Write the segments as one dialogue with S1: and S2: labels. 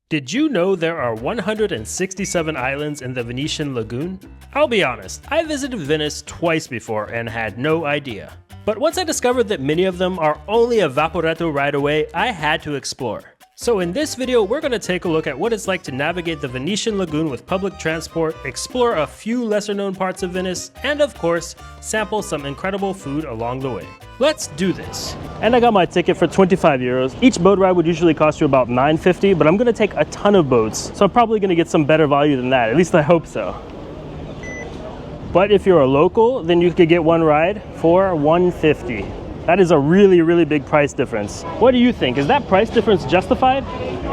S1: Did you know there are 167 islands in the Venetian Lagoon? I'll be honest, I visited Venice twice before and had no idea. But once I discovered that many of them are only a Vaporetto ride away, I had to explore. So in this video, we're going to take a look at what it's like to navigate the Venetian Lagoon with public transport, explore a few lesser known parts of Venice, and of course, sample some incredible food along the way. Let's do this. And I got my ticket for 25 euros. Each boat ride would usually cost you about 9.50, but I'm going to take a ton of boats, so I'm probably going to get some better value than that. At least I hope so. But if you're a local, then you could get one ride for 150. That is a really big price difference. What do you think? Is that price difference justified?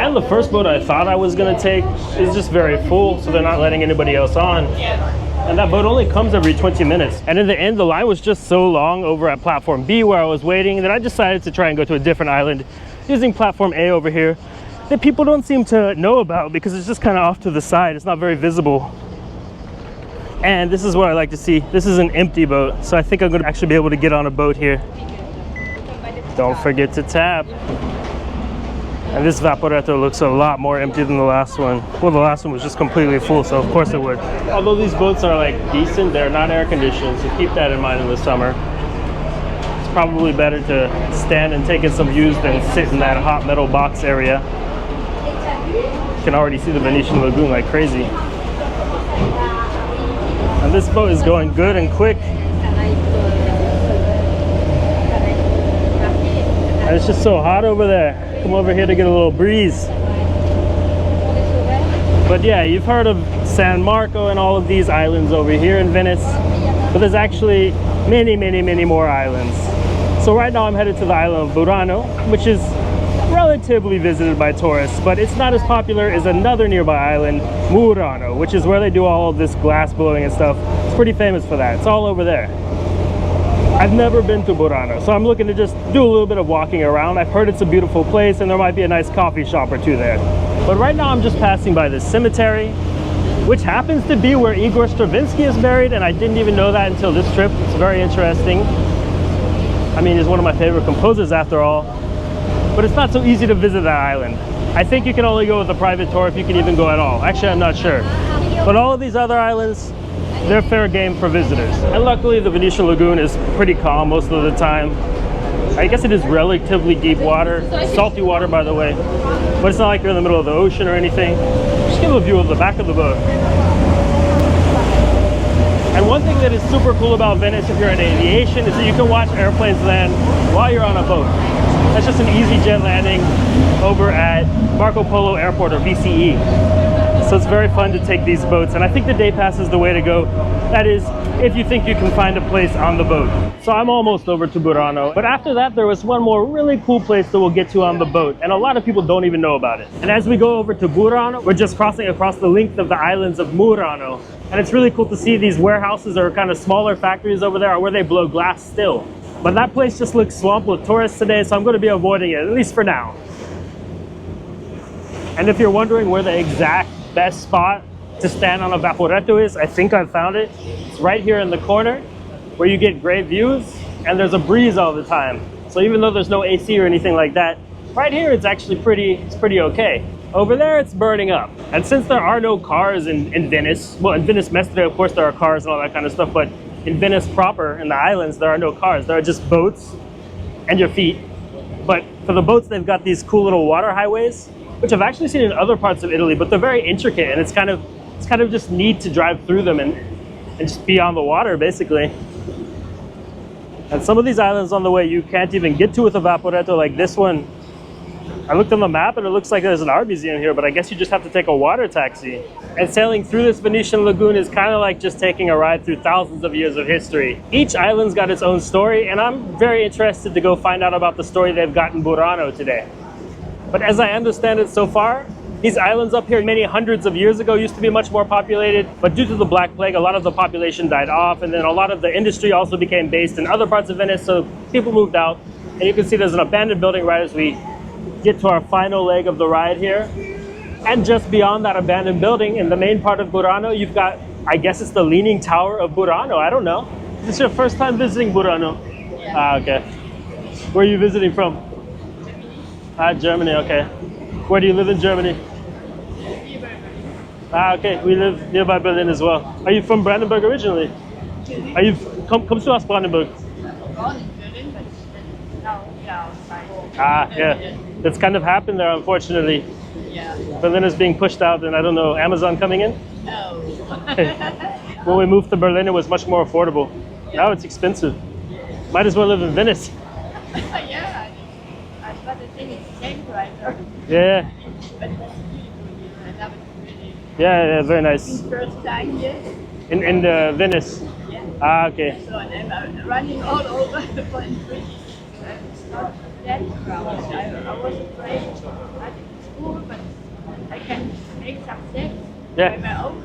S1: And the first boat I thought I was gonna take is just very full, so they're not letting anybody else on. And that boat only comes every 20 minutes. And in the end, the line was just so long over at platform B where I was waiting that I decided to try and go to a different island using platform A over here that people don't seem to know about because it's just kind of off to the side. It's not very visible. And this is what I like to see. This is an empty boat, so I think I'm gonna actually be able to get on a boat here. Don't forget to tap. And this Vaporetto looks a lot more empty than the last one. Well, the last one was just completely full, so of course it would. Although these boats are like decent, they're not air conditioned, so keep that in mind in the summer. It's probably better to stand and take in some views than sit in that hot metal box area. You can already see the Venetian Lagoon like crazy. And this boat is going good and quick. And it's just so hot over there. Come over here to get a little breeze. But yeah, you've heard of San Marco and all of these islands over here in Venice. But there's actually many more islands. So right now I'm headed to the island of Burano, which is relatively visited by tourists, but it's not as popular as another nearby island, Burano, which is where they do all of this glass blowing and stuff. It's pretty famous for that. It's all over there. I've never been to Burano, so I'm looking to just do a little bit of walking around. I've heard it's a beautiful place and there might be a nice coffee shop or two there. But right now I'm just passing by this cemetery, which happens to be where Igor Stravinsky is buried, and I didn't even know that until this trip. It's very interesting. I mean, he's one of my favorite composers after all. But it's not so easy to visit that island. I think you can only go with a private tour if you can even go at all. Actually, I'm not sure. But all of these other islands, they're fair game for visitors. And luckily the Venetian Lagoon is pretty calm most of the time. I guess it is relatively deep water, salty water by the way, but it's not like you're in the middle of the ocean or anything. Just give a view of the back of the boat. And one thing that is super cool about Venice if you're in aviation is that you can watch airplanes land while you're on a boat. That's just an easy jet landing over at Marco Polo Airport, or VCE. So it's very fun to take these boats, and I think the day pass is the way to go. That is, if you think you can find a place on the boat. So I'm almost over to Burano, but after that there was one more really cool place that we'll get to on the boat, and a lot of people don't even know about it. And as we go over to Burano, we're just crossing across the length of the islands of Murano, and it's really cool to see these warehouses or kind of smaller factories over there where they blow glass still. But that place just looks swamped with tourists today, so I'm going to be avoiding it, at least for now. And if you're wondering where the exact best spot to stand on a Vaporetto is, I think I've found it. It's right here in the corner where you get great views and there's a breeze all the time. So even though there's no AC or anything like that, right here it's actually pretty okay. Over there it's burning up. And since there are no cars in Venice, well, in Venice Mestre of course there are cars and all that kind of stuff, but in Venice proper, in the islands, there are no cars. There are just boats and your feet. But for the boats they've got these cool little water highways, which I've actually seen in other parts of Italy, but they're very intricate, and it's kind of just neat to drive through them and just be on the water basically. And some of these islands on the way you can't even get to with a Vaporetto, like this one. I looked on the map and it looks like there's an art museum here, but I guess you just have to take a water taxi. And sailing through this Venetian Lagoon is kind of like just taking a ride through thousands of years of history. Each island's got its own story, and I'm very interested to go find out about the story they've got in Burano today. But as I understand it so far, these islands up here many hundreds of years ago used to be much more populated, but due to the Black Plague, a lot of the population died off, and then a lot of the industry also became based in other parts of Venice, so people moved out. And you can see there's an abandoned building right as we get to our final leg of the ride here. And just beyond that abandoned building, in the main part of Burano, you've got, I guess it's the Leaning Tower of Burano, I don't know. Is this your first time visiting Burano? Ah, okay. Where are you visiting from? Germany, okay. Where do you live in Germany? Ah, okay. We live nearby Berlin as well. Are you from Brandenburg originally? Are you kommst du aus Brandenburg?
S2: Born in Berlin, but now we are outside.
S1: Ah, yeah. That's kind of happened there, unfortunately.
S2: Yeah.
S1: Berlin is being pushed out, and I don't know, Amazon coming in?
S2: No.
S1: When we moved to Berlin, it was much more affordable. Now it's expensive. Might as well live in Venice.
S2: Yeah, but the thing is the same price.
S1: Yeah,
S2: But it's beautiful here. I love it really.
S1: yeah, very nice.
S2: First time here.
S1: In Venice.
S2: Yeah.
S1: Ah, okay.
S2: So and I'm running all over the point street. It's not that crowded. I was afraid I did school, but I can make some steps by my own.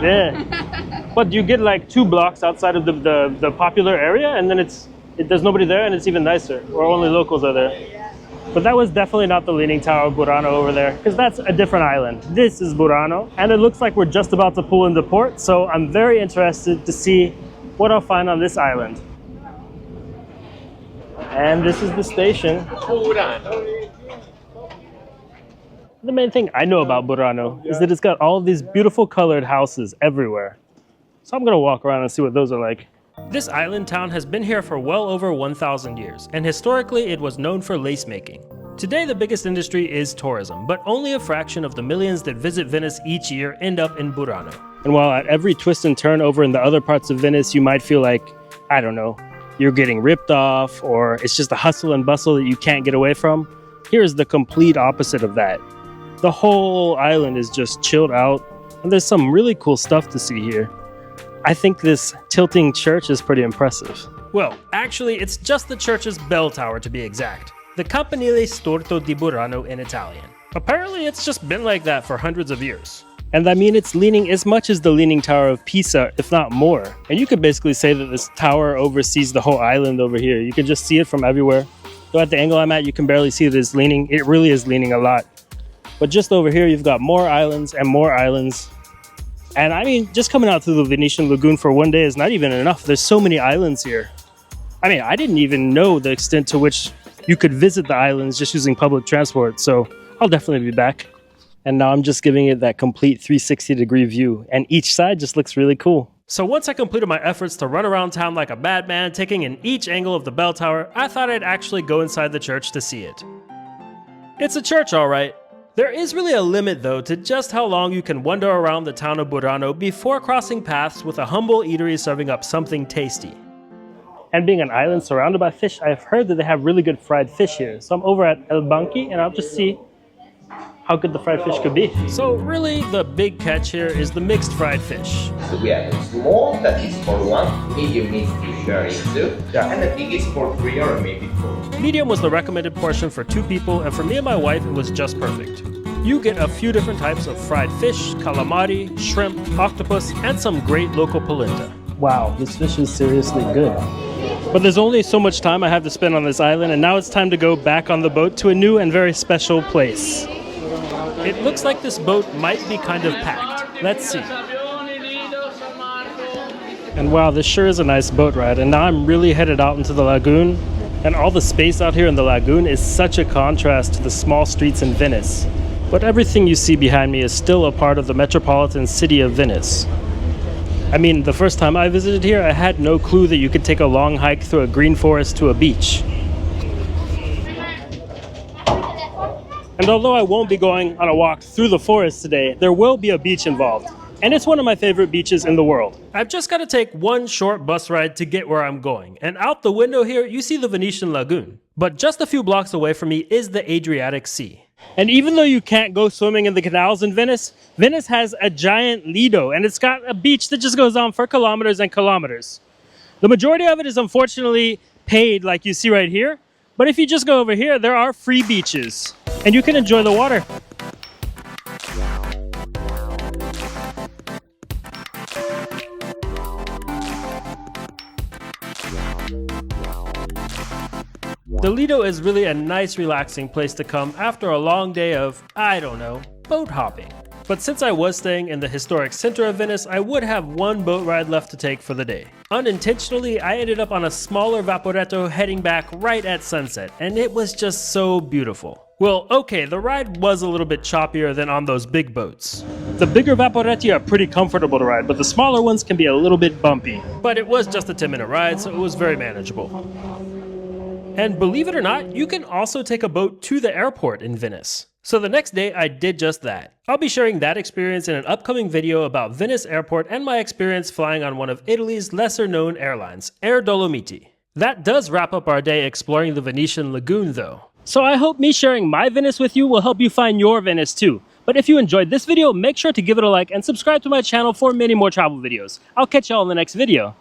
S1: Yeah. But you get like 2 blocks outside of the popular area, and then there's nobody there, and it's even nicer, or only locals are there. But that was definitely not the Leaning Tower of Burano over there, because that's a different island. This is Burano, and it looks like we're just about to pull into port, so I'm very interested to see what I'll find on this island. And this is the station. The main thing I know about Burano is that it's got all these beautiful colored houses everywhere. So I'm gonna walk around and see what those are like. This island town has been here for well over 1,000 years, and historically it was known for lace making. Today the biggest industry is tourism, but only a fraction of the millions that visit Venice each year end up in Burano. And while at every twist and turn over in the other parts of Venice you might feel like, I don't know, you're getting ripped off, or it's just a hustle and bustle that you can't get away from, here's the complete opposite of that. The whole island is just chilled out, and there's some really cool stuff to see here. I think this tilting church is pretty impressive. Well, actually, it's just the church's bell tower to be exact. The Campanile Storto di Burano in Italian. Apparently, it's just been like that for hundreds of years. And I mean, it's leaning as much as the Leaning Tower of Pisa, if not more. And you could basically say that this tower oversees the whole island over here. You can just see it from everywhere. Though at the angle I'm at, you can barely see that it's leaning. It really is leaning a lot. But just over here, you've got more islands and more islands. And I mean, just coming out through the Venetian Lagoon for one day is not even enough. There's so many islands here. I mean, I didn't even know the extent to which you could visit the islands just using public transport. So I'll definitely be back. And now I'm just giving it that complete 360-degree view. And each side just looks really cool. So once I completed my efforts to run around town like a madman, taking in each angle of the bell tower, I thought I'd actually go inside the church to see it. It's a church, all right. There is really a limit though to just how long you can wander around the town of Burano before crossing paths with a humble eatery serving up something tasty. And being an island surrounded by fish, I've heard that they have really good fried fish here. So I'm over at El Banchi and I'll just see how good the fried fish could be. So really the big catch here is the mixed fried fish.
S3: So we have small, that is for 1, medium means to share into, and the big is for 3 or maybe 4.
S1: Medium was the recommended portion for 2 people, and for me and my wife it was just perfect. You get a few different types of fried fish, calamari, shrimp, octopus, and some great local polenta. Wow, this fish is seriously good. But there's only so much time I have to spend on this island, and now it's time to go back on the boat to a new and very special place. It looks like this boat might be kind of packed. Let's see. And wow, this sure is a nice boat ride. And now I'm really headed out into the lagoon. And all the space out here in the lagoon is such a contrast to the small streets in Venice. But everything you see behind me is still a part of the metropolitan city of Venice. I mean, the first time I visited here, I had no clue that you could take a long hike through a green forest to a beach. And although I won't be going on a walk through the forest today, there will be a beach involved. And it's one of my favorite beaches in the world. I've just got to take one short bus ride to get where I'm going. And out the window here, you see the Venetian Lagoon. But just a few blocks away from me is the Adriatic Sea. And even though you can't go swimming in the canals in Venice, Venice has a giant Lido. And it's got a beach that just goes on for kilometers and kilometers. The majority of it is unfortunately paid, like you see right here. But if you just go over here, there are free beaches. And you can enjoy the water. The Lido is really a nice relaxing place to come after a long day of, I don't know, boat hopping. But since I was staying in the historic center of Venice, I would have one boat ride left to take for the day. Unintentionally, I ended up on a smaller Vaporetto heading back right at sunset, and it was just so beautiful. Well, okay, the ride was a little bit choppier than on those big boats. The bigger Vaporetti are pretty comfortable to ride, but the smaller ones can be a little bit bumpy. But it was just a 10-minute ride, so it was very manageable. And believe it or not, you can also take a boat to the airport in Venice. So the next day, I did just that. I'll be sharing that experience in an upcoming video about Venice Airport and my experience flying on one of Italy's lesser-known airlines, Air Dolomiti. That does wrap up our day exploring the Venetian Lagoon, though. So I hope me sharing my Venice with you will help you find your Venice too. But if you enjoyed this video, make sure to give it a like and subscribe to my channel for many more travel videos. I'll catch y'all in the next video.